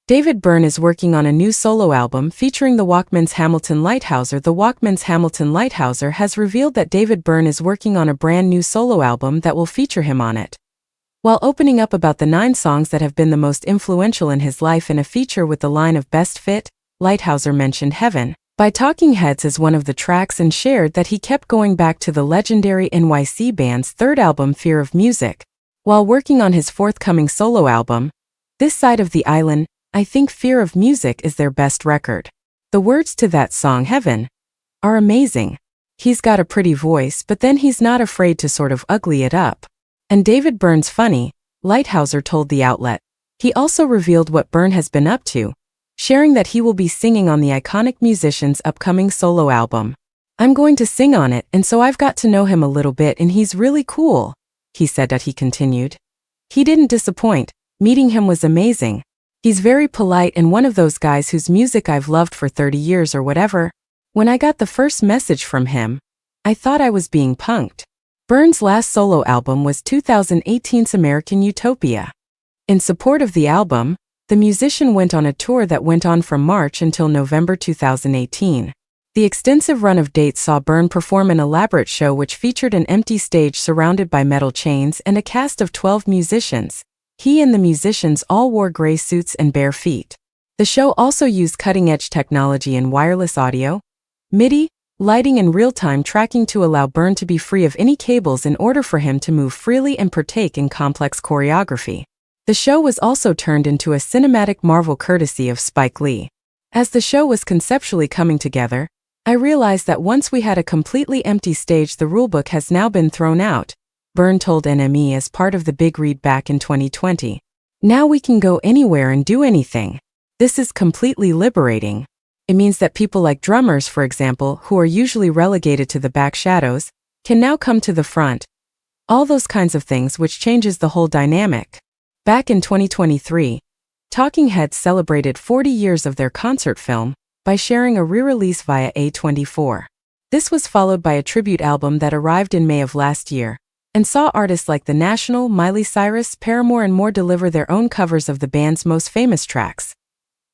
David Byrne is working on a new solo album featuring the Walkmen's Hamilton Leithauser. The Walkmen's Hamilton Leithauser has revealed that David Byrne is working on a brand new solo album that will feature him on it. While opening up about the 9 songs that have been the most influential in his life in a feature with the line of Best Fit, Leithauser mentioned Heaven by Talking Heads as one of the tracks and shared that he kept going back to the legendary NYC band's third album Fear of Music. While working on his forthcoming solo album, This Side of the Island, I think Fear of Music is their best record. The words to that song, Heaven, are amazing. He's got a pretty voice, but then he's not afraid to sort of ugly it up. And David Byrne's funny, Leithauser told the outlet. He also revealed what Byrne has been up to, sharing that he will be singing on the iconic musician's upcoming solo album. I'm going to sing on it, and so I've got to know him a little bit, and he's really cool, he said. That he continued. He didn't disappoint. Meeting him was amazing. He's very polite and one of those guys whose music I've loved for 30 years or whatever. When I got the first message from him, I thought I was being punked. Byrne's last solo album was 2018's American Utopia. In support of the album, the musician went on a tour that went on from March until November 2018. The extensive run of dates saw Byrne perform an elaborate show which featured an empty stage surrounded by metal chains and a cast of 12 musicians. He and the musicians all wore gray suits and bare feet. The show also used cutting-edge technology in wireless audio, MIDI, lighting and real-time tracking to allow Byrne to be free of any cables in order for him to move freely and partake in complex choreography. The show was also turned into a cinematic marvel courtesy of Spike Lee. As the show was conceptually coming together, I realized that once we had a completely empty stage, the rulebook has now been thrown out, Byrne told NME as part of the big read back in 2020. Now we can go anywhere and do anything. This is completely liberating. It means that people like drummers, for example, who are usually relegated to the back shadows, can now come to the front. All those kinds of things, which changes the whole dynamic. Back in 2023, Talking Heads celebrated 40 years of their concert film by sharing a re-release via A24. This was followed by a tribute album that arrived in May of last year, and saw artists like The National, Miley Cyrus, Paramore and more deliver their own covers of the band's most famous tracks.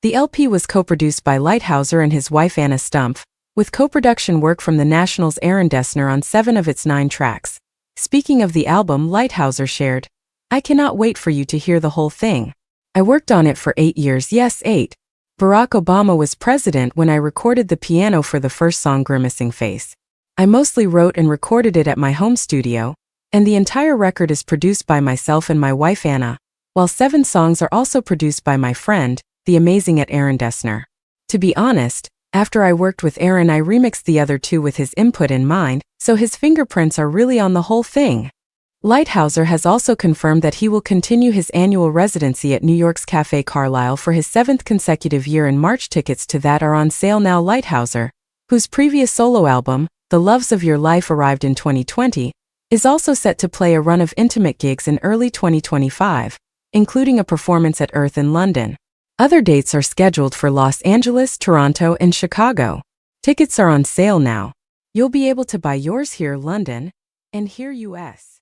The LP was co-produced by Leithauser and his wife Anna Stumpf, with co-production work from The National's Aaron Dessner on 7 of its 9 tracks. Speaking of the album, Leithauser shared, I cannot wait for you to hear the whole thing. I worked on it for 8 years, yes 8. Barack Obama was president when I recorded the piano for the first song Grimacing Face. I mostly wrote and recorded it at my home studio, and the entire record is produced by myself and my wife Anna, while 7 songs are also produced by my friend, the amazing Aaron Dessner. To be honest, after I worked with Aaron, I remixed the other 2 with his input in mind, so his fingerprints are really on the whole thing. Leithauser has also confirmed that he will continue his annual residency at New York's Café Carlyle for his 7th consecutive year in March. Tickets to that are on sale now. Leithauser, whose previous solo album, The Loves of Your Life, arrived in 2020, is also set to play a run of intimate gigs in early 2025, including a performance at Earth in London. Other dates are scheduled for Los Angeles, Toronto, and Chicago. Tickets are on sale now. You'll be able to buy yours here, London, and here, US.